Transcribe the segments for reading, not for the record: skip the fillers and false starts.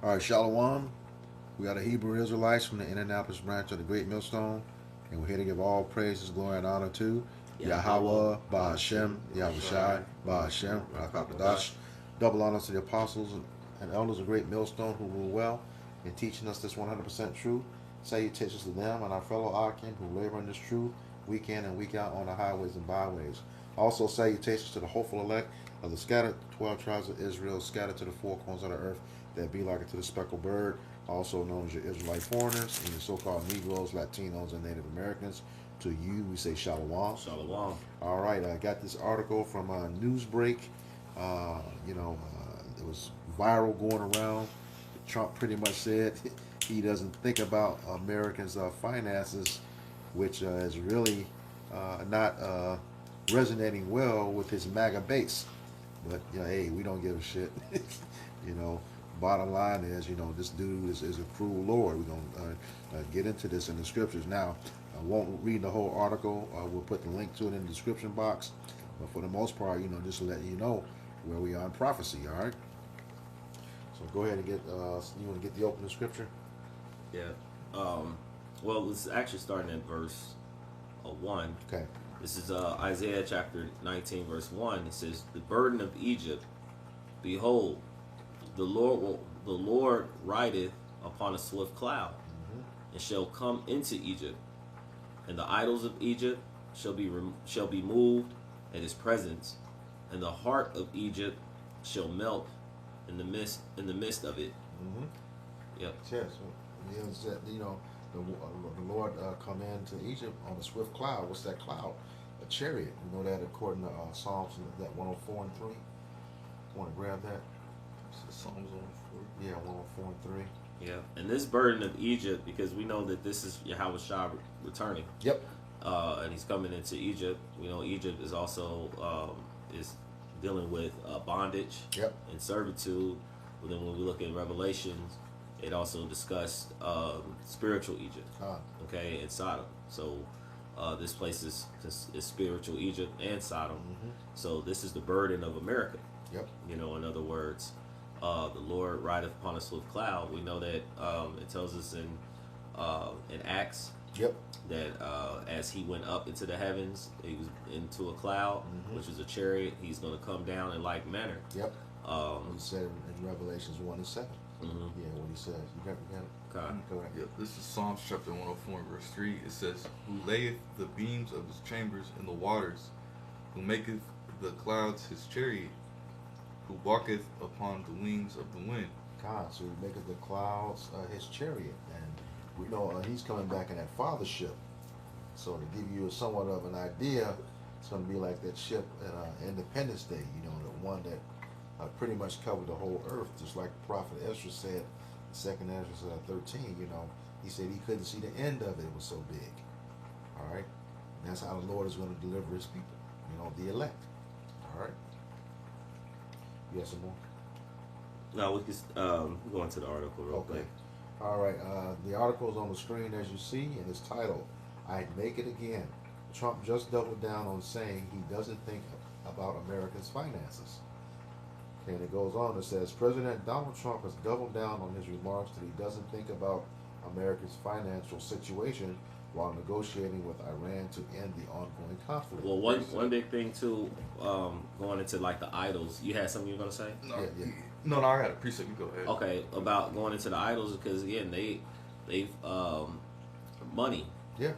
All right, Shalom. We are the Hebrew Israelites from the Indianapolis branch of the Great Millstone, and we're here to give all praises, glory, and honor to Yahweh, Yahweh, Bahashem, Ba'ashem, Yahushai, Yahushai, Bahashem, Ba'ashem, Rakakadash. Rakakadash. Double honors to the apostles and elders of Great Millstone who rule well in teaching us this 100% truth. Salutations to them and our fellow Akim who labor in this truth week in and week out on the highways and byways. Also, salutations to the hopeful elect of the scattered 12 tribes of Israel, scattered to the four corners of the earth, that be like it to the speckled bird, also known as your Israelite foreigners, and your so-called Negroes, Latinos, and Native Americans. To you, we say Shalom. Shalom. All right, I got this article from Newsbreak. It was viral going around. Trump pretty much said he doesn't think about Americans' finances, which is really not resonating well with his MAGA base. But hey, we don't give a shit. you know, bottom line is, this dude is a cruel Lord. We're gonna get into this in the scriptures now. I won't read the whole article. We'll put the link to it in the description box. But for the most part, just to let you know where we are in prophecy. All right. So go ahead and get. You want to get the opening scripture? Yeah. Well, it's actually starting at verse 1. Okay. This is Isaiah chapter 19, verse 1. It says, "The burden of Egypt, behold, the Lord rideth upon a swift cloud, and shall come into Egypt, and the idols of Egypt shall be moved at his presence, and the heart of Egypt shall melt in the midst of it." Mm-hmm. Yep. Yes. The Lord come into Egypt on a swift cloud. What's that cloud? A chariot. You know that according to Psalms that 104 and 3. Want to grab that? Psalms 104. Yeah, 104 and 3. Yeah, and this burden of Egypt, because we know that this is Yahweh Shah returning. Yep. And he's coming into Egypt. We know Egypt is also is dealing with bondage Yep. and servitude. But then when we look at Revelations, it also discussed spiritual Egypt. Okay, and Sodom. So this place is spiritual Egypt and Sodom. Mm-hmm. So this is the burden of America. Yep. In other words, the Lord rideth upon a swift cloud. We know that it tells us in Acts. Yep. That as he went up into the heavens, he was into a cloud, which is a chariot. He's going to come down in like manner. Yep. He said in Revelations 1 and 7. Yeah, what he says. You got it? Okay. Correct. Yep, this is Psalms chapter 104 and verse 3. It says, "Who layeth the beams of his chambers in the waters, who maketh the clouds his chariot, who walketh upon the wings of the wind." God, so he maketh the clouds his chariot. And we know he's coming back in that fathership. So to give you somewhat of an idea, it's going to be like that ship at Independence Day, the one that pretty much covered the whole earth, just like Prophet Ezra said, 2nd Ezra 13, he said he couldn't see the end of it, it was so big. All right? And that's how the Lord is going to deliver his people, the elect. All right? You have some more? No, we just go into the article real quick. All right. The article is on the screen as you see, and it's titled, "I'd Make It Again." Trump just doubled down on saying he doesn't think about America's finances. And it goes on, it says, President Donald Trump has doubled down on his remarks that he doesn't think about America's financial situation while negotiating with Iran to end the ongoing conflict. Well, one big thing too, going into like the idols. You had something you were gonna say? No, I got a precept. You go ahead. Okay, about going into the idols, because again, they've money. Yeah.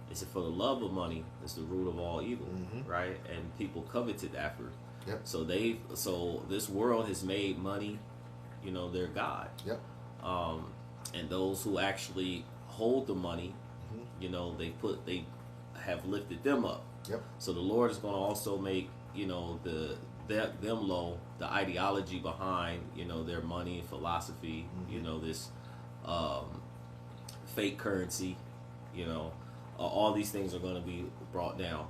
They said for the love of money is the root of all evil, right? And people coveted after. Yep. So this world has made money, their god. Yep. And those who actually hold the money, they have lifted them up. Yep. So the Lord is going to also make them low, the ideology behind their money and philosophy, this fake currency, all these things are going to be brought down.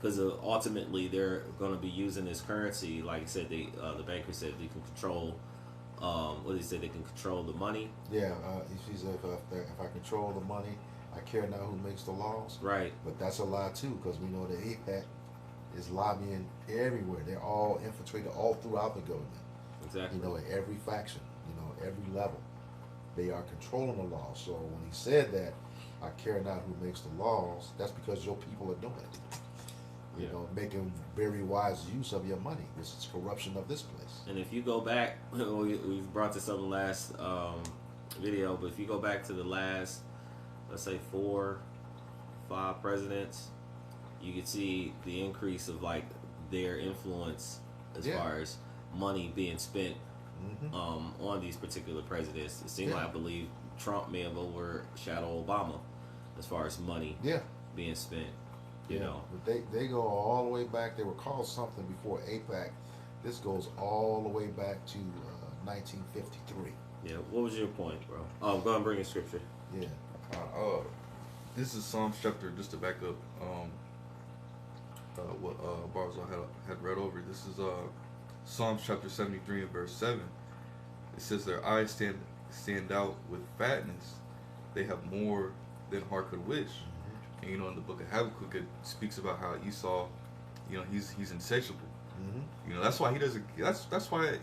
Because ultimately they're going to be using this currency, like I said, the banker said they can control. What did he say? They can control the money. Yeah, he said if I control the money, I care not who makes the laws. Right. But that's a lie too, because we know that APAC is lobbying everywhere. They're all infiltrated all throughout the government. Exactly. You know, at every faction, you know, every level, they are controlling the law. So when he said that, I care not who makes the laws, that's because your people are doing it. You Yeah. know, making very wise use of your money, which is corruption of this place. And if you go back, we've brought this up in the last video, but if you go back to the last, let's say 4, 5 presidents, you can see the increase of like their influence as Yeah. far as money being spent Mm-hmm. on these particular presidents. It seemed Yeah. like I believe Trump may have overshadowed Obama as far as money Yeah. being spent. You know, But they go all the way back. They were called something before APAC. This goes all the way back to 1953. yeah. What was your point, bro? Oh, go ahead and bring in scripture. Yeah. This is Psalms chapter, just to back up what Barzal had read over. This is Psalms chapter 73 and verse 7. It says, their eyes stand out with fatness. They have more than heart could wish. And you know, in the book of Habakkuk, it speaks about how Esau, you know, he's insatiable. Mm-hmm. You know, that's why he doesn't. That's why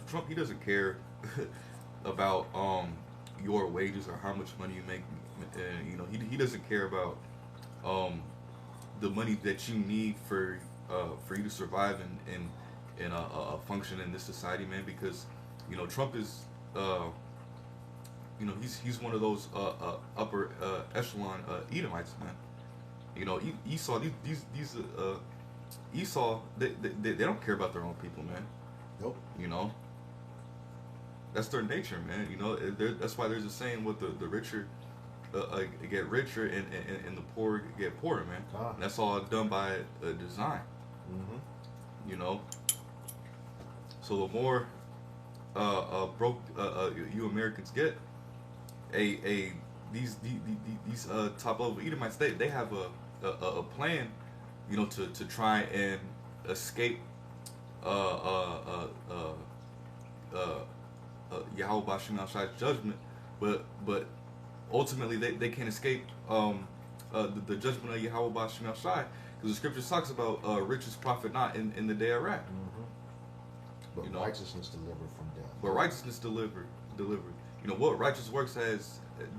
Trump, he doesn't care about your wages or how much money you make. And you know, he doesn't care about the money that you need for you to survive and function in this society, man. Because you know, Trump is you know, he's one of those upper echelon Edomites, man. You know, Esau, these Esau, they don't care about their own people, man. Nope. You know, that's their nature, man. You know, that's why there's a saying: "What the richer get richer, and the poor get poorer, man." Ah. And that's all done by design. Mm-hmm. You know. So the more broke you Americans get, these top level Edomites, they have a plan, you know, to try and escape Yahweh Bashim al-Shai's judgment, but ultimately they can't escape the judgment of Yahweh Bashim al-Shai, because the scripture talks about riches profit not in the day of wrath. Mm-hmm. But You know. righteousness delivered from death. But righteousness delivered. You know what righteous works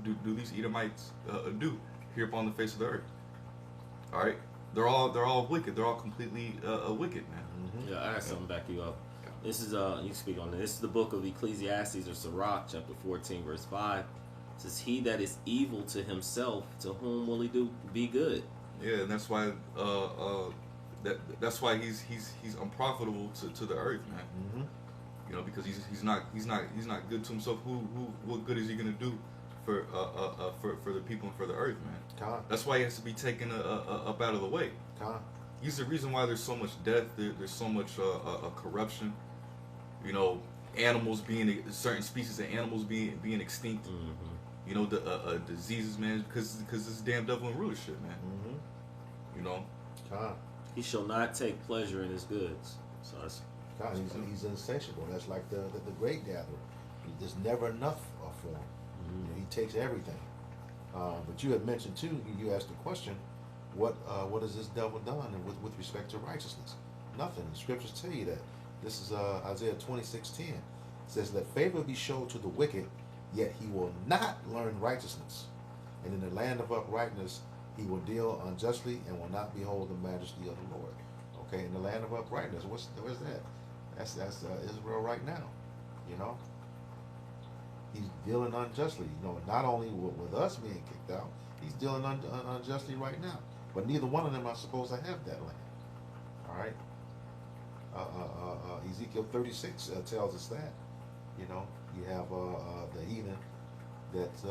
do these Edomites do here upon the face of the earth? All right, they're all wicked. They're all completely wicked, man. Mm-hmm. Yeah, I got something to back you up. This is you can speak on this. This is the book of Ecclesiastes or Sirach, chapter 14, verse 5. It says, "He that is evil to himself, to whom will he be good?" Yeah, and that's why that's why he's unprofitable to the earth, man. Mm-hmm. You know, because he's not good to himself. What good is he gonna do for the people and for the earth, man? Con. That's why he has to be taken up out of the way. Con. He's the reason why there's so much death. There's so much corruption. You know, animals certain species of animals being extinct. Mm-hmm. You know, the diseases, man, because this damn devil and rulership, man. Mm-hmm. You know. Con. He shall not take pleasure in his goods. So that's God, he's insatiable. That's like the great gatherer. There's never enough for him. You know, he takes everything. But you had mentioned too. You asked the question, what has this devil done with respect to righteousness? Nothing. The scriptures tell you that. This is Isaiah 26:10. It says, "Let favor be shown to the wicked, yet he will not learn righteousness. And in the land of uprightness he will deal unjustly and will not behold the majesty of the Lord." Okay, in the land of uprightness, where's that? That's Israel right now. You know, he's dealing unjustly. You know, not only with us being kicked out, he's dealing unjustly right now. But neither one of them are supposed to have that land. All right. Ezekiel 36 tells us that. You know, you have the heathen that's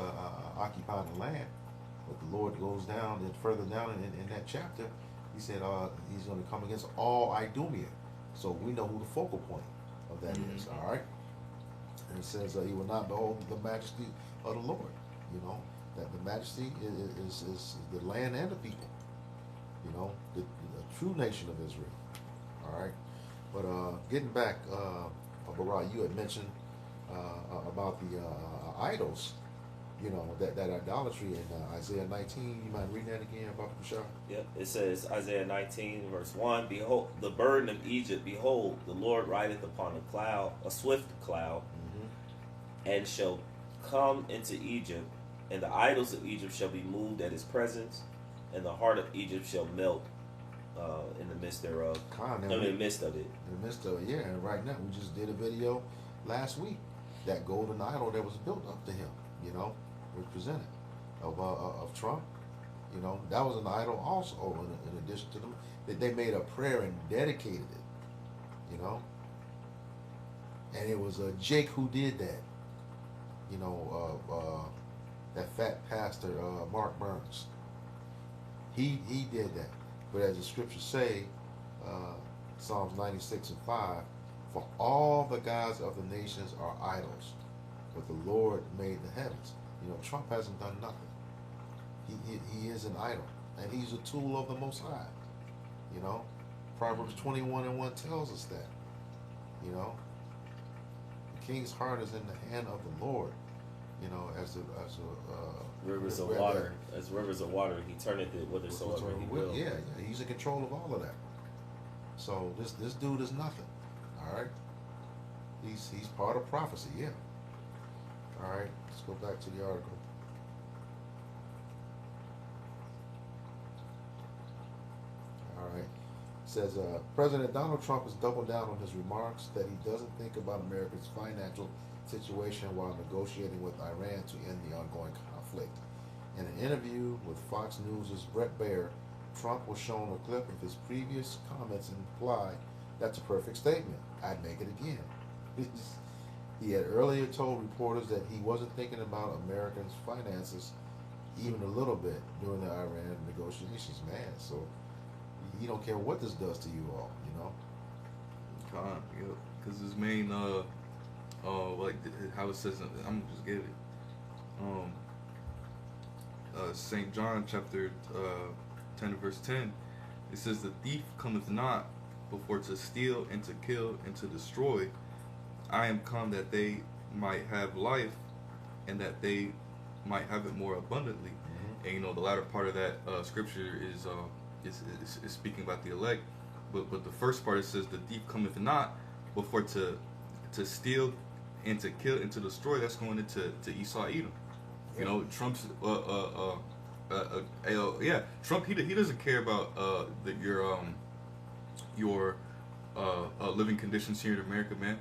occupying the land, but the Lord goes down and further down in that chapter. He said he's going to come against all Idumea. So we know who the focal point of that is. All right. And it says he will not behold the majesty of the Lord. You know, that the majesty is the land and the people. You know, the true nation of Israel. All right. But getting back, Barai, you had mentioned about the idols. you know, that idolatry in Isaiah 19. You mind reading that again, Baba Bashar? Yep. It says, Isaiah 19, verse 1, Behold, the burden of Egypt, behold, the Lord rideth upon a cloud, a swift cloud, and shall come into Egypt, and the idols of Egypt shall be moved at his presence, and the heart of Egypt shall melt in the midst thereof. Khan, In the midst of it. in the midst of it, yeah. And right now, we just did a video last week. That golden idol that was built up to him, you know, was presented of Trump. You know, that was an idol also. In addition to them, that they made a prayer and dedicated it. You know, and it was Jake who did that. You know, that fat pastor Mark Burns. He did that. But as the scriptures say, Psalms 96:5, for all the gods of the nations are idols, but the Lord made the heavens. You know, Trump hasn't done nothing. He is an idol, and he's a tool of the Most High. You know, Proverbs 21:1 tells us that. You know, the king's heart is in the hand of the Lord. You know, as a Rivers of water, as rivers of water, he turneth it whithersoever he will. Yeah, he's in control of all of that. So this dude is nothing. All right, he's part of prophecy. Yeah. All right, let's go back to the article. All right, it says President Donald Trump has doubled down on his remarks that he doesn't think about America's financial situation while negotiating with Iran to end the ongoing conflict. In an interview with Fox News' Brett Baer, Trump was shown a clip of his previous comments and replied, "That's a perfect statement. I'd make it again." He had earlier told reporters that he wasn't thinking about Americans' finances even a little bit during the Iran negotiations. Man, so he don't care what this does to you all, you know? Con, yeah, because his main, like how it says, I'm gonna just get it. St. John chapter 10 verse 10, it says, "The thief cometh not before to steal and to kill and to destroy. I am come that they might have life, and that they might have it more abundantly." And you know, the latter part of that scripture is speaking about the elect. But the first part, it says, "The thief cometh not before to steal and to kill and to destroy." That's going into Esau Edom. You know, Trump's Trump, he doesn't care about your living conditions here in America, man.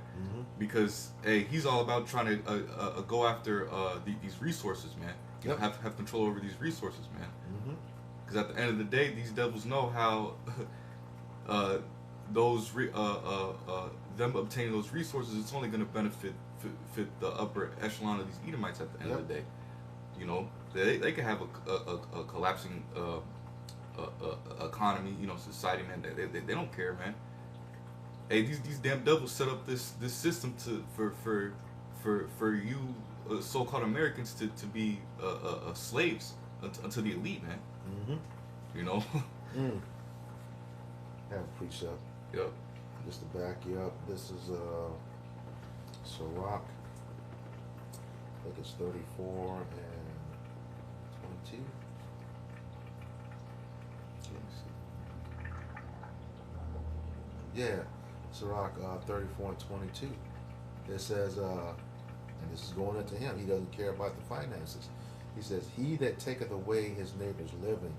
Because hey, he's all about trying to go after these resources, man. Yep. Have control over these resources, man. Because at the end of the day, these devils know how them obtaining those resources, it's only going to benefit the upper echelon of these Edomites at the end of the day. You know, they can have a collapsing economy, you know, society, man. They don't care, man. Hey, these damn devils set up this system for you so-called Americans to be slaves unto the elite, man. You know. Have a precept. Yep. Just to back you up, this is Sirach. I think it's 34 and 22. Yeah, Sirach 34 and 22. It says, and this is going into him, he doesn't care about the finances. He says, "He that taketh away his neighbor's living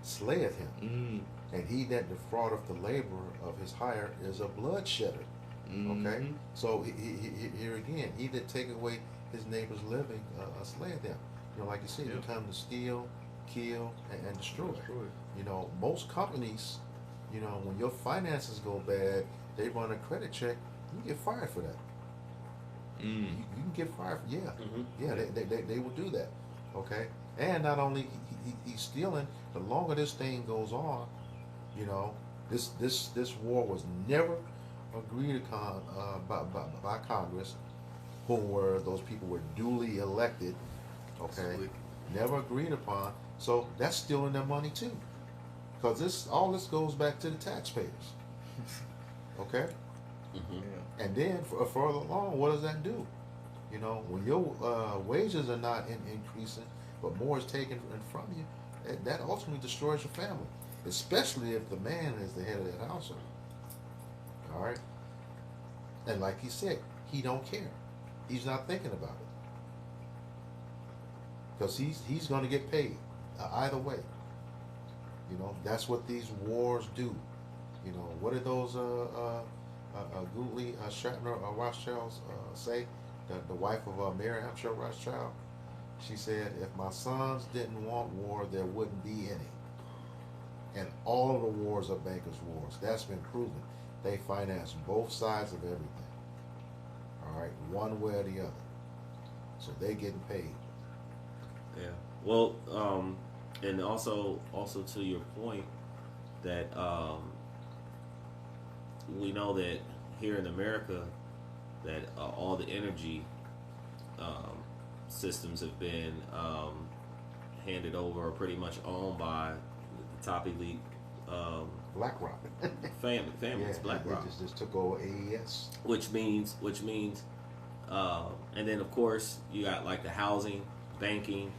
slayeth him, and he that defraudeth the labor of his hire is a bloodshedder." Okay, so here again, he that taketh away his neighbor's living slayeth him. You know, like you said, you come to steal, kill, and destroy. You know, most companies, you know, when your finances go bad, they run a credit check, you get fired for that. You can get fired. They will do that. Okay, and not only he's stealing. The longer this thing goes on, you know, this war was never agreed upon by Congress, who were those people were duly elected. Okay, absolutely. Never agreed upon. So that's stealing their money too, because all this goes back to the taxpayers. Okay. And then further along, what does that do? You know, when your wages are not increasing, but more is taken from you, that ultimately destroys your family, especially if the man is the head of that household. All right, and like he said, he don't care. He's not thinking about it because he's going to get paid either way. You know, that's what these wars do. You know, what did those Goodley, Shatner, Rothschilds say? The wife of Mary Hampshire Rothschild. She said, "If my sons didn't want war, there wouldn't be any." And all of the wars are bankers' wars. That's been proven. They finance both sides of everything. All right, one way or the other. So they getting paid. Yeah. Well, and also to your point that we know that here in America that all the energy systems have been handed over or pretty much owned by the top elite BlackRock. families, Yeah, BlackRock, they just took over AES. which means, and then of course you got like the housing, banking,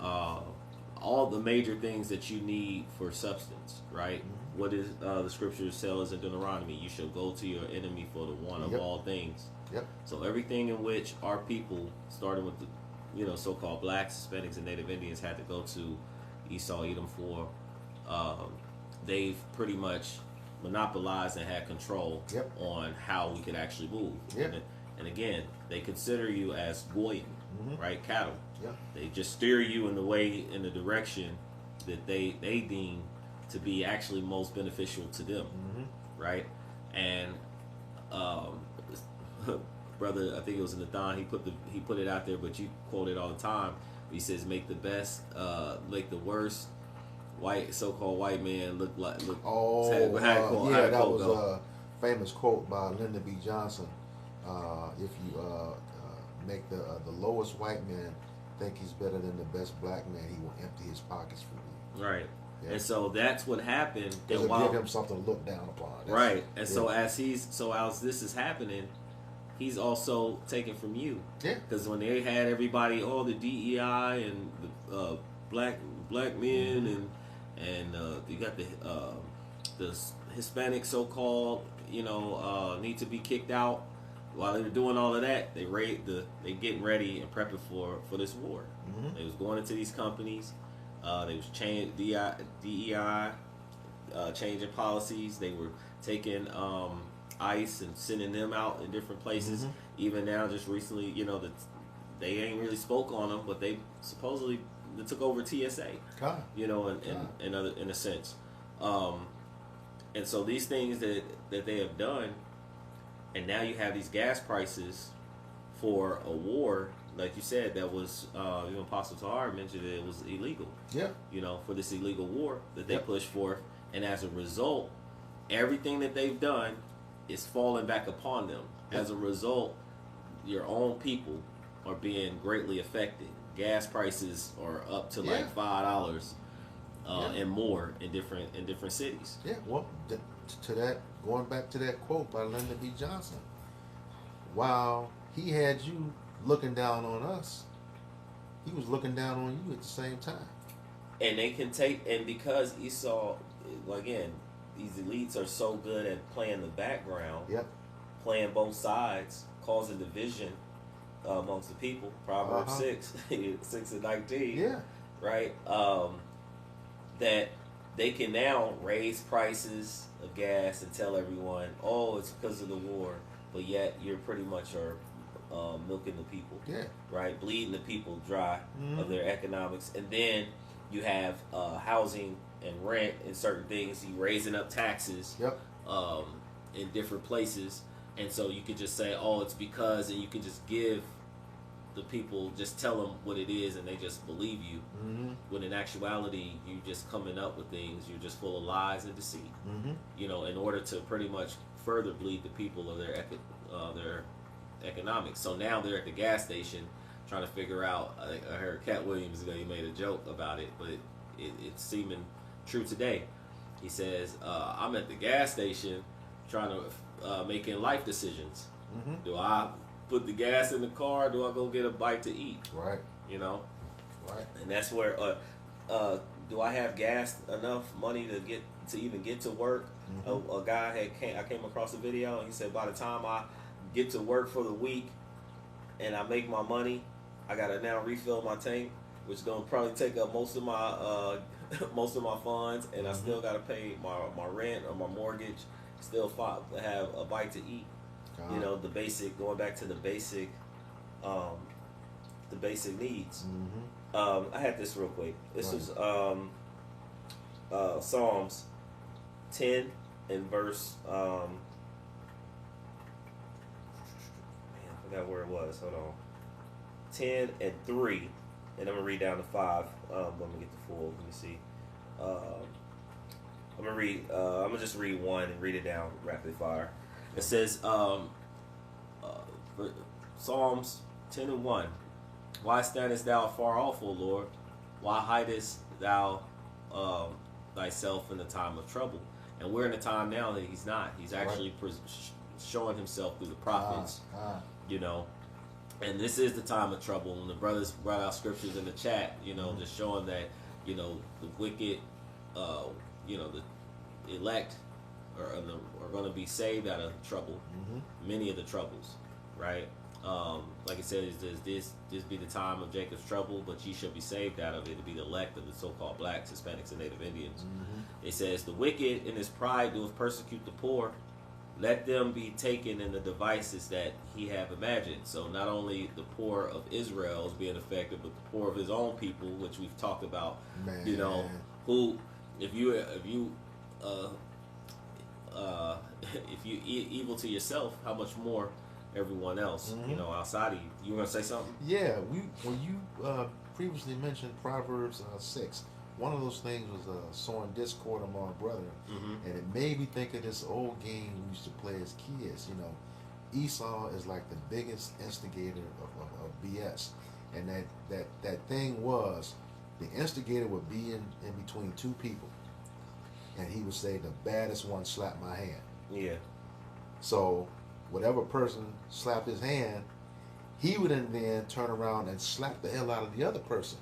all the major things that you need for substance, right? Mm-hmm. What is the scriptures tell us in Deuteronomy? You shall go to your enemy for the one of Yep. all things. Yep. So everything in which our people, starting with the so-called blacks, Hispanics, and Native Indians, had to go to Esau, Edom for, they've pretty much monopolized and had control Yep. on how we could actually move. Yep. And again, they consider you as goyim, Mm-hmm. right? Cattle. Yep. They just steer you in the direction that they deem to be actually most beneficial to them, Mm-hmm. right? And brother, I think it was Nathan. He put it out there, but you quote it all the time. He says, "Make the best, make the worst so-called white man look like look." Oh, how that was a famous quote by Lyndon B. Johnson. If you make the lowest white man think he's better than the best black man, he will empty his pockets for you. Right. Yeah. And so that's what happened. Does And it give him something to look down upon? right. And so yeah. as this is happening, he's also taken from you. Yeah. Because when they had everybody, all the DEI and the black men Mm-hmm. and you got the Hispanic so-called need to be kicked out. While they were doing all of that, they getting ready and prepping for this war. Mm-hmm. They was going into these companies. They was DEI, changing policies. They were taking ICE and sending them out in different places. Mm-hmm. Even now, just recently, they ain't really spoke on them, but they supposedly took over TSA. God. In a sense. And so these things that they have done, and now you have these gas prices for a war, like you said, that was even Apostle Tahar mentioned that it was illegal. Yeah. For this illegal war that they Yep. pushed forth, and as a result, everything that they've done is falling back upon them. Yep. As a result, your own people are being greatly affected. Gas prices are up to like $5 and more in different cities. Yeah. Well, to that, going back to that quote by Lyndon B. Johnson, while he had you looking down on us, he was looking down on you at the same time. And they can and because Esau, again, these elites are so good at playing the background, Yep. playing both sides, causing division amongst the people. Proverbs 6 and 19. Yeah. Right? That they can now raise prices of gas and tell everyone, oh, it's because of the war, but yet you're pretty much are milking the people. Yeah. Right? Bleeding the people dry Mm-hmm. of their economics. And then you have housing and rent and certain things. You raising up taxes Yep. in different places. And so you could just say, oh, it's because, and you can just give the people, just tell them what it is, and they just believe you. Mm-hmm. When in actuality, you just coming up with things, you're just full of lies and deceit. Mm-hmm. In order to pretty much further bleed the people of their economics. So now they're at the gas station trying to figure out. I heard Cat Williams, he made a joke about it, but it's seeming true today. He says, I'm at the gas station trying to making life decisions. Mm-hmm. Do I put the gas in the car? Do I go get a bite to eat? Right. You know, Right. and that's where do I have gas enough money to even get to work? A guy I came across a video and he said by the time I get to work for the week and I make my money, I gotta now refill my tank, which is gonna probably take up most of my most of my funds, and I still gotta pay my rent or my mortgage. Still have a bite to eat. You know, the basic, going back to the basic needs. I had this real quick. This was Psalms 10 and verse man, I forgot where it was. Hold on. 10 and 3, and I'm gonna read down to 5. Let me get the full. Let me see. I'm gonna just read 1 and read it down rapid fire. It says, Psalms 10 and 1. Why standest thou far off, O Lord? Why hidest thou thyself in the time of trouble? And we're in a time now that he's not. He's actually showing himself through the prophets. You know, and this is the time of trouble. When the brothers brought out scriptures in the chat, you know, just showing that, you know, the wicked, you know, the elect are going to be saved out of trouble, many of the troubles, right? Like it says, this be the time of Jacob's trouble, but ye shall be saved out of it. To be the elect of the so-called blacks, Hispanics, and Native Indians. It says, the wicked in his pride doeth persecute the poor. Let them be taken in the devices that he have imagined. So not only the poor of Israel is being affected, but the poor of his own people, which we've talked about. Man. You know, who if you evil to yourself, how much more everyone else, you know, outside of you. You were gonna say something? Yeah, when you previously mentioned Proverbs 6, one of those things was sowing discord among brethren, and it made me think of this old game we used to play as kids. You know, Esau is like the biggest instigator of BS, and that thing was the instigator would be in between two people, and he would say the baddest one slapped my hand. Yeah. So whatever person slapped his hand, he would then turn around and slap the hell out of the other person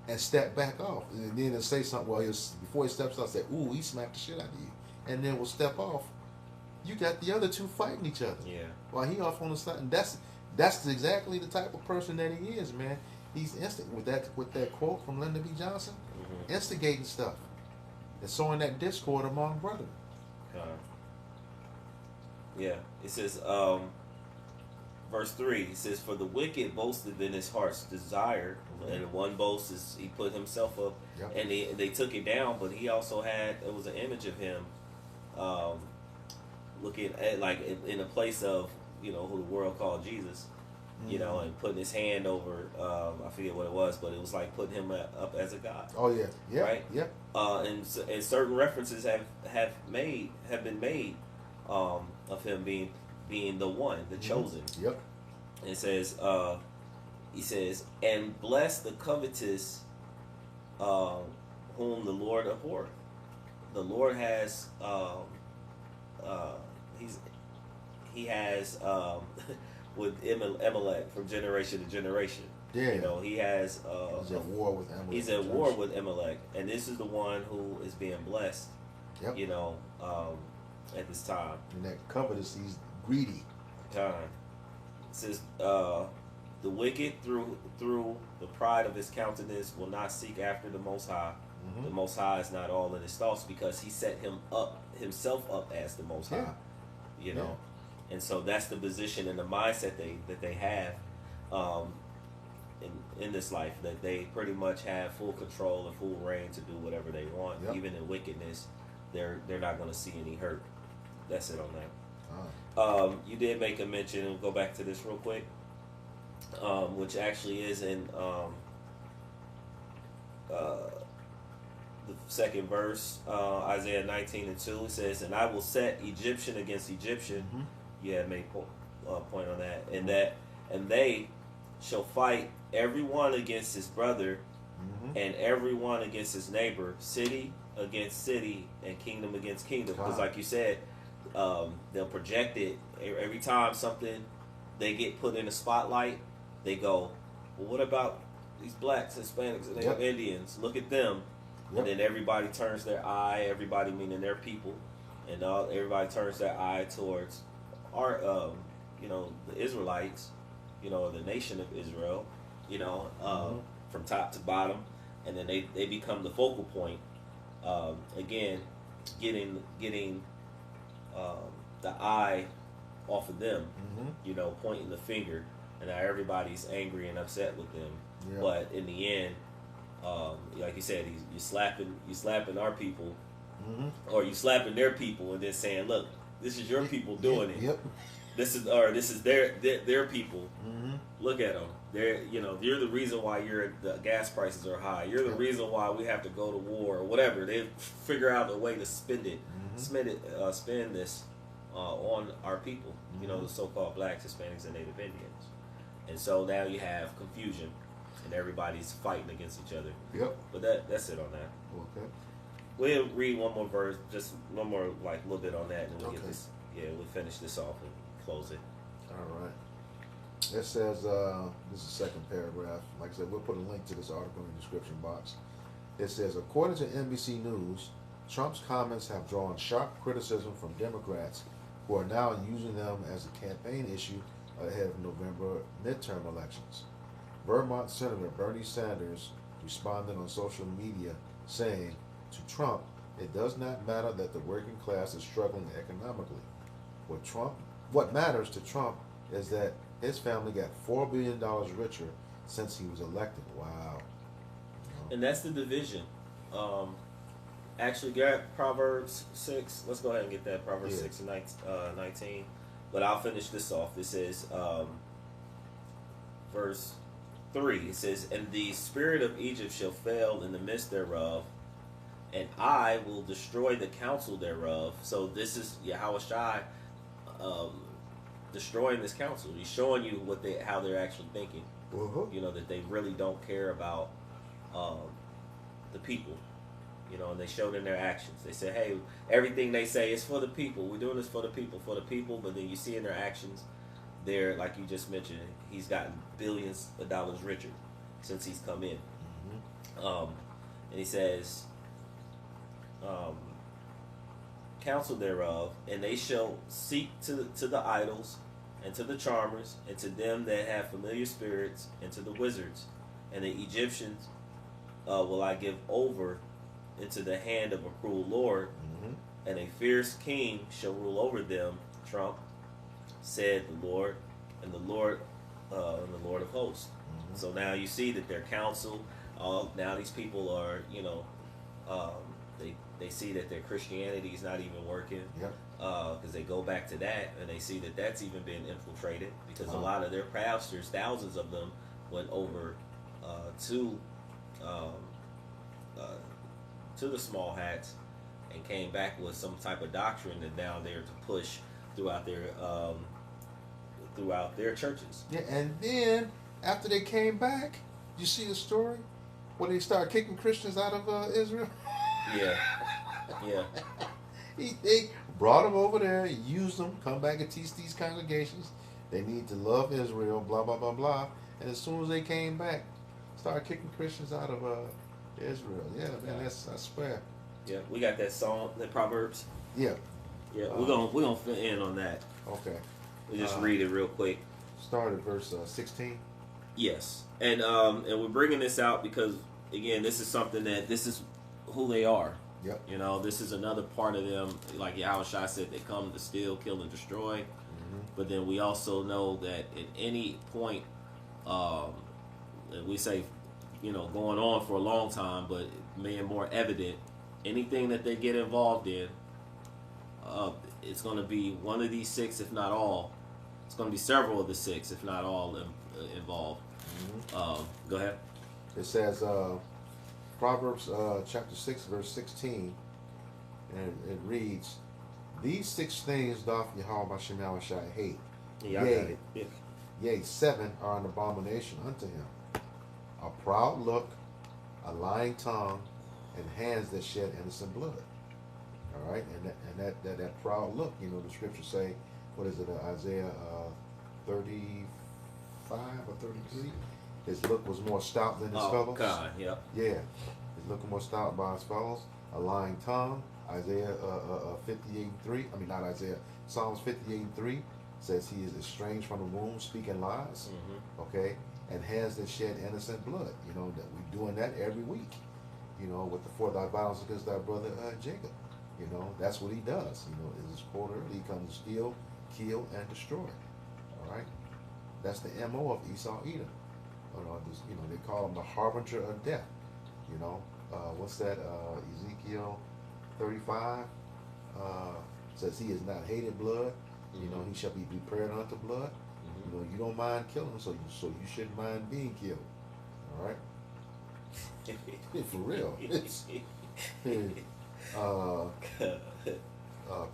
and step back off. And then he'll say something, well, before he steps off, say, ooh, he smacked the shit out of you. And then we'll step off. You got the other two fighting each other. Yeah. While he off on the side. And that's exactly the type of person that he is, man. He's with that quote from Lyndon B. Johnson, instigating stuff. And sowing that discord among brethren. Yeah, it says, verse 3, it says, for the wicked boasted in his heart's desire, and one boast is he put himself up, and they took it down, but he also it was an image of him looking at, like, in a place of, you know, who the world called Jesus, you know, and putting his hand over, I forget what it was, but it was like putting him up as a god. Oh, yeah. Yeah. Right? Yep. And certain references have been made of him being the one, the chosen. Yep. It says, he says, and bless the covetous, whom the Lord abhorreth. The Lord has, he has with Amalek from generation to generation. Yeah. You know, he has. He's at war with Amalek. He's at war with Amalek, and this is the one who is being blessed. Yep. You know, at this time. And that covetous, he's greedy. Time. It says, the wicked through the pride of his countenance will not seek after the Most High. The Most High is not all in his thoughts, because he set himself up as the Most High. You know, and so that's the position and the mindset that they have in this life, that they pretty much have full control and full reign to do whatever they want. Even in wickedness, they're not going to see any hurt. That's it on that. You did make a mention, and we'll go back to this real quick, which actually is in the second verse, Isaiah 19 and 2. It says, and I will set Egyptian against Egyptian. You had made point on that. And they shall fight every one against his brother, and every one against his neighbor, city against city, and kingdom against kingdom. Because like you said, they'll project it every time something they get put in the spotlight, they go, well, what about these blacks, Hispanics, and Yep. Indians? Look at them. Yep. And then everybody turns their eye, everybody meaning their people, and everybody turns their eye towards our, the Israelites, the nation of Israel, from top to bottom, and then they become the focal point. Again, getting the eye off of them, pointing the finger, and now everybody's angry and upset with them. Yeah. But in the end, like you said, you slapping our people, or you slapping their people, and then saying, "Look, this is your people doing it. Yep. This is their people. Look at them. You're the reason why the gas prices are high. You're the reason why we have to go to war or whatever. They figure out a way to spend this on our people. The so-called blacks, Hispanics, and Native Indians. And so now you have confusion, and everybody's fighting against each other. Yep. But that's it on that. Okay. We'll read one more verse, just one more little bit on that, and we'll get Okay. this. Yeah, we'll finish this off and close it. All right. It says, this is the second paragraph. Like I said, we'll put a link to this article in the description box. It says, according to NBC News, Trump's comments have drawn sharp criticism from Democrats who are now using them as a campaign issue ahead of November midterm elections. Vermont Senator Bernie Sanders responded on social media saying, to Trump, it does not matter that the working class is struggling economically. What matters to Trump is that his family got $4 billion richer since he was elected. Wow. And that's the division. Actually, got Proverbs 6. Let's go ahead and get that. Proverbs 6 and 19. But I'll finish this off. This is verse 3. It says, and the spirit of Egypt shall fail in the midst thereof, and I will destroy the counsel thereof. So this is Yahushua destroying this counsel. He's showing you how they're actually thinking. That they really don't care about the people. And they showed in their actions. They said, hey, everything they say is for the people. We're doing this for the people. But then you see in their actions, they're, like you just mentioned, he's gotten billions of dollars richer since he's come in. And he says, counsel thereof, and they shall seek to the idols, and to the charmers, and to them that have familiar spirits, and to the wizards, and the Egyptians will I give over into the hand of a cruel lord, and a fierce king shall rule over them. Trump said the Lord, and the Lord of hosts. So now you see that their counsel. Now these people are, they see that their Christianity is not even working. Yep. Because they go back to that, and they see that that's even been infiltrated, because a lot of their pastors, thousands of them, went over to the small hats and came back with some type of doctrine that now they're to push throughout their churches. Yeah, and then after they came back, you see the story when they started kicking Christians out of Israel. Yeah. They brought them over there, used them, come back and teach these congregations. They need to love Israel, blah, blah, blah, blah. And as soon as they came back, started kicking Christians out of Israel. Yeah, man, I swear. Yeah, we got that song, that Proverbs. Yeah. Yeah, we're gonna fit in on that. Okay. We just read it real quick. Start at verse 16. Yes, and we're bringing this out because, again, this is who they are. Yep. This is another part of them. Like Yahushua said, they come to steal, kill, and destroy. But then we also know that at any point, we say, going on for a long time, but being more evident, anything that they get involved in, it's going to be one of these six, if not all. It's going to be several of the six, if not all, involved. Go ahead. It says, Proverbs chapter 6, verse 16, and it reads, these 6 things doth Yahweh Shai hate. Yeah, I got it. Yeah. Yea, 7 are an abomination unto him. A proud look, a lying tongue, and hands that shed innocent blood. All right, and that proud look, the scriptures say, what is it, Isaiah 30, 35 or 33. His look was more stout than his Oh, fellows. God, yep. Yeah, he's looking more stout by his fellows. A lying tongue, Isaiah 58:3. I mean, not Isaiah. Psalms 58:3 says he is estranged from the womb, speaking lies. Mm-hmm. Okay, and hands that shed innocent blood. You know that we're doing that every week. You know, with the for thy violence against thy brother Jacob. You know, that's what he does. You know, as it's quote earlier, he comes to steal, kill, and destroy. All right, that's the MO of Esau Edom. You know, they call him the harbinger of death. You know, what's that? Ezekiel 35 says he is not hated blood. You know, he shall be prepared unto blood. You know, you don't mind killing, so you shouldn't mind being killed. All right, for real. It's,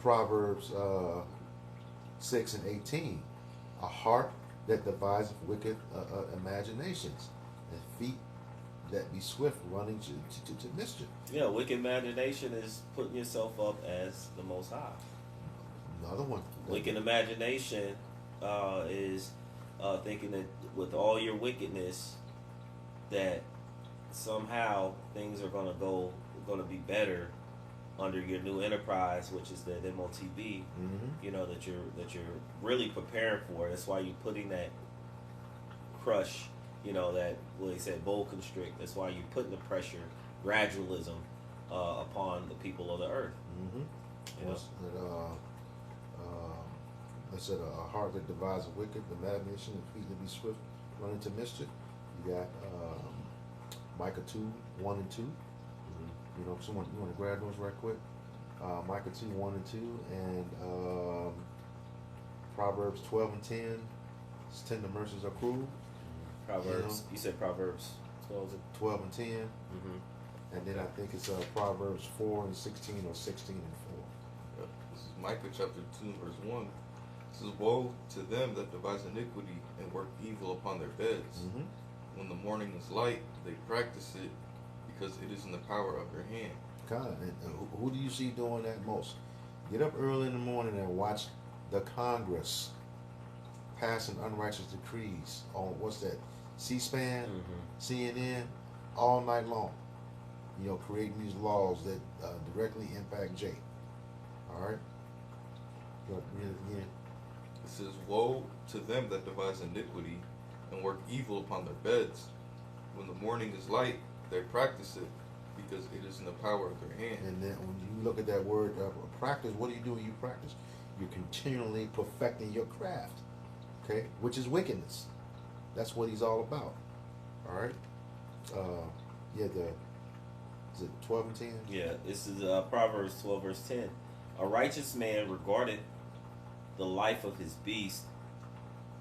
Proverbs 6 and 18, a heart that deviseth wicked imaginations, and feet that be swift running to mischief. Yeah, wicked imagination is putting yourself up as the Most High. Another one. Wicked imagination is thinking that with all your wickedness, that somehow things are going to be better under your new enterprise, which is the MOTB. You know that you're really preparing for. That's why you're putting that crush. You know that what they said, bold constrict. That's why you're putting the pressure, gradualism, upon the people of the earth. You know? I said a heart that devises wicked imagination and feet that be swift running to mischief. You got Micah 2:1 and 2. You know, someone you want to grab those right quick. Micah 2:1 and 2, and Proverbs 12 and 10. His tender mercies are cruel. Proverbs. You said Proverbs 12 and 10. Mm-hmm. And then I think it's Proverbs 4 and 16 or 16 and 4. This is Micah chapter 2 verse 1. It says, woe to them that devise iniquity and work evil upon their beds. When the morning is light, they practice it, because it is in the power of their hand. God, and who do you see doing that most? Get up early in the morning and watch the Congress passing unrighteous decrees on what's that? C-SPAN, CNN, all night long. You know, creating these laws that directly impact Jay. All right. Go ahead, read it again. It says, woe to them that devise iniquity and work evil upon their beds. When the morning is light, they practice it, because it is in the power of their hand. And then when you look at that word practice, what do you do when you practice? You're continually perfecting your craft, okay? Which is wickedness. That's what he's all about. All right. Is it 12 and 10? Yeah, this is Proverbs 12 verse 10. A righteous man regardeth the life of his beast,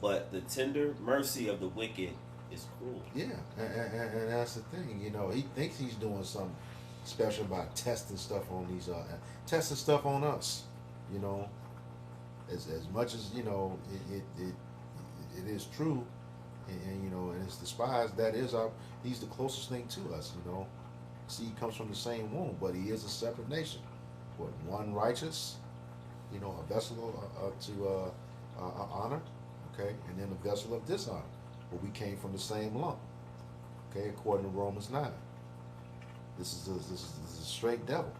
but the tender mercy of the wicked is cruel. Yeah, and that's the thing. You know, he thinks he's doing something special by testing stuff on these, testing stuff on us. You know, as much as you know, it is true, and you know, and it's despised. That is he's the closest thing to us. You know, see, he comes from the same womb, but he is a separate nation. But one righteous, you know, a vessel to honor, okay, and then a vessel of dishonor. But we came from the same lump, okay, according to Romans 9. This is a straight devil,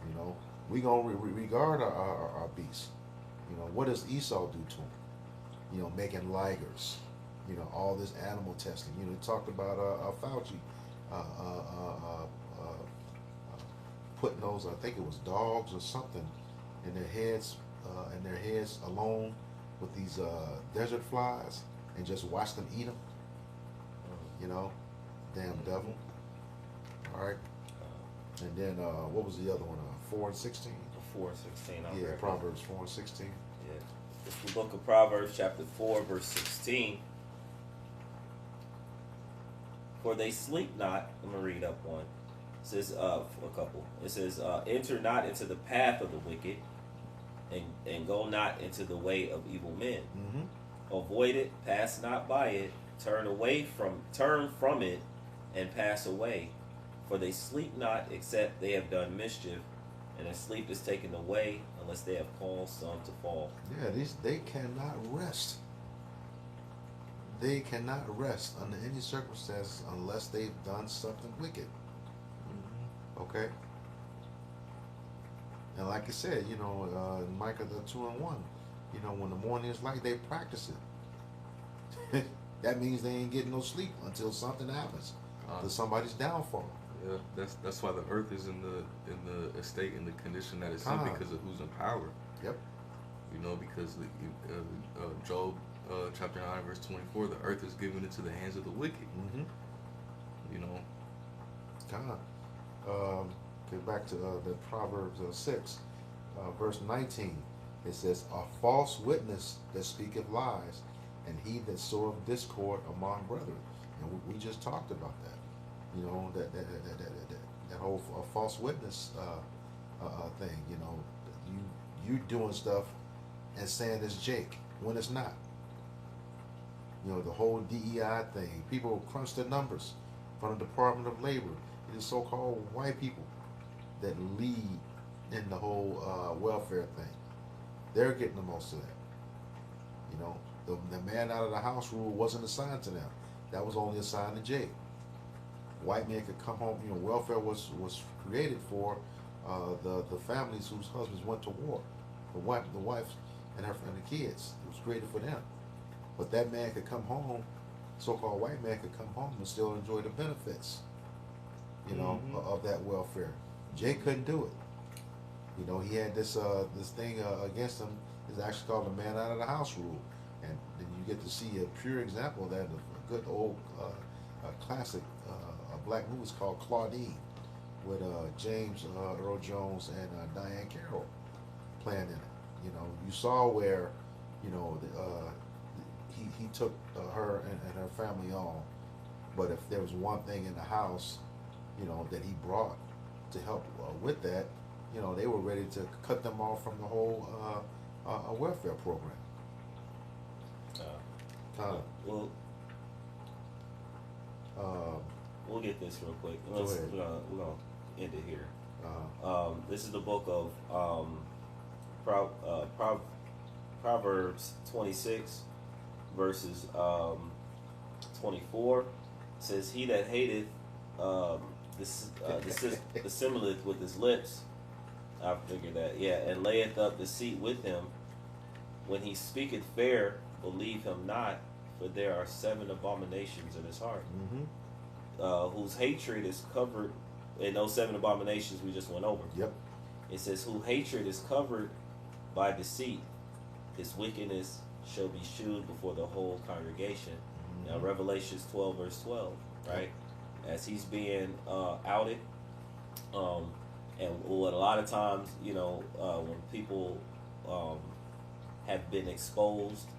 you know. We gonna regard our beasts. You know, what does Esau do to him? You know, making ligers, you know, all this animal testing. You know, he talked about Fauci putting those, I think it was dogs or something, in their heads alone with these desert flies, and just watch them eat them. You know, damn devil. All right. And then what was the other one? 4 and 16. 4 and 16. I'll Yeah, grab it. Proverbs 4 and 16. Yeah, it's the book of Proverbs, chapter 4, verse 16. For they sleep not. I'm gonna read up one. It says a couple. It says, enter not into the path of the wicked, and go not into the way of evil men. Avoid it, pass not by it, turn from it, and pass away. For they sleep not except they have done mischief, and their sleep is taken away unless they have caused some to fall. Yeah, they cannot rest. they cannot rest under any circumstances unless they've done something wicked. Okay? And like I said, in Micah the 2:1, when the morning is light, they practice it. That means they ain't getting no sleep until something happens to somebody's downfall. Yeah, that's why the earth is in the state and the condition that it's in, because of who's in power. Yep. Because Job chapter 9 verse 24, the earth is given into the hands of the wicked. Mm-hmm. Get back to the Proverbs 6, verse 19. It says, "A false witness that speaketh lies, and he that soweth discord among brethren." And we just talked about that. That whole false witness thing. You doing stuff and saying it's Jake when it's not. The whole DEI thing. People crunch the numbers from the Department of Labor. It is so-called white people that lead in the whole welfare thing. They're getting the most of that. The man out of the house rule wasn't assigned to them. That was only assigned to Jake. White men could come home. Welfare was created for the families whose husbands went to war. The wife and the kids. It was created for them. But that man could come home. So-called white man could come home and still enjoy the benefits. Of that welfare. Jake couldn't do it. He had this thing against him. It's actually called the man out of the house rule, and then you get to see a pure example of that. A good old classic black movie is called Claudine, with James Earl Jones and Diane Carroll playing in it. You saw where he took her and her family on, but if there was one thing in the house that he brought to help with that, they were ready to cut them off from the whole welfare program. We'll get this real quick. Go ahead. We're gonna end it here. This is the book of Proverbs 26, verses 24. It says, "He that hateth dissembleth with his lips." I figured that, yeah. "And layeth up deceit with him. When he speaketh fair, believe him not, for there are 7 abominations in his heart." Mm-hmm. Whose hatred is covered, and those 7 abominations we just went over. Yep. It says, "Whose hatred is covered by deceit, his wickedness shall be shewed before the whole congregation." Mm-hmm. Now, Revelations 12, verse 12, right? As he's being outed, and what a lot of times, when people have been exposed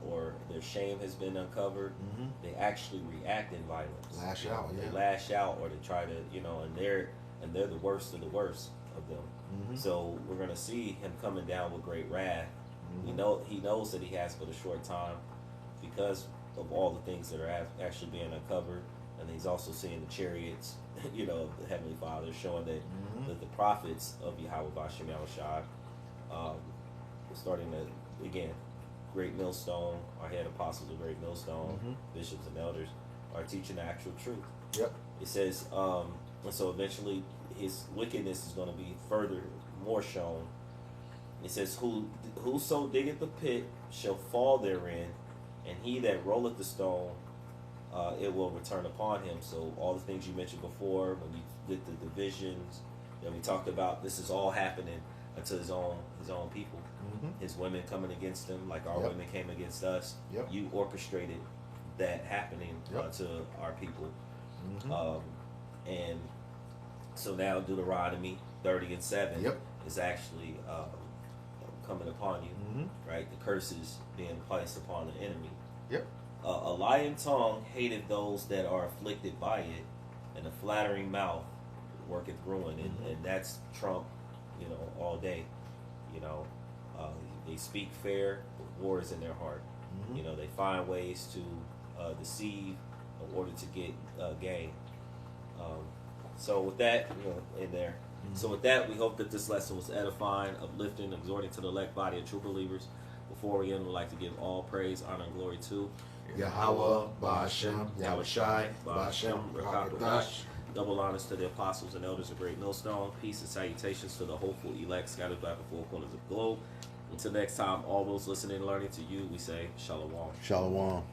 or their shame has been uncovered, Mm-hmm. they actually react in violence. Lash out, yeah. They lash out, or they try to, and they're the worst of the worst of them. Mm-hmm. So we're gonna see him coming down with great wrath. Mm-hmm. He knows that he has but a short time because of all the things that are actually being uncovered, and he's also seeing the chariots, of the Heavenly Father, showing that Mm-hmm. the prophets of Yahweh Bashem Yahushua, starting to, again, great millstone, our head apostles of great millstone, Mm-hmm. bishops and elders, are teaching the actual truth. Yep. It says, and so eventually his wickedness is going to be further more shown. It says, "Whoso diggeth the pit shall fall therein, and he that rolleth the stone, it will return upon him." So all the things you mentioned before, when you did the divisions that we talked about, this is all happening unto his own people. Mm-hmm. His women coming against him, like our Yep. women came against us. Yep. You orchestrated that happening Yep. to our people. Mm-hmm. And so now Deuteronomy 30 and 7 Yep. is actually coming upon you, Mm-hmm. right? The curses being placed upon the enemy. Yep. A lying tongue hateth those that are afflicted by it, and a flattering mouth worketh ruin. Mhm. And that's Trump, all day. They speak fair, but war is in their heart. Mm-hmm. They find ways to deceive in order to get gain. So with that, in there. Mhm. So with that, we hope that this lesson was edifying, uplifting, exhorting to the elect body of true believers. Before we end, we'd like to give all praise, honor, and glory to Yahweh, Ba'ashem, Yahushai, Ba'ashem, Rakakadash. Double honors to the apostles and elders of Great Millstone. Peace and salutations to the hopeful elect scattered throughout the four corners of the globe. Until next time, all those listening and learning to you, we say Shalom. Shalom.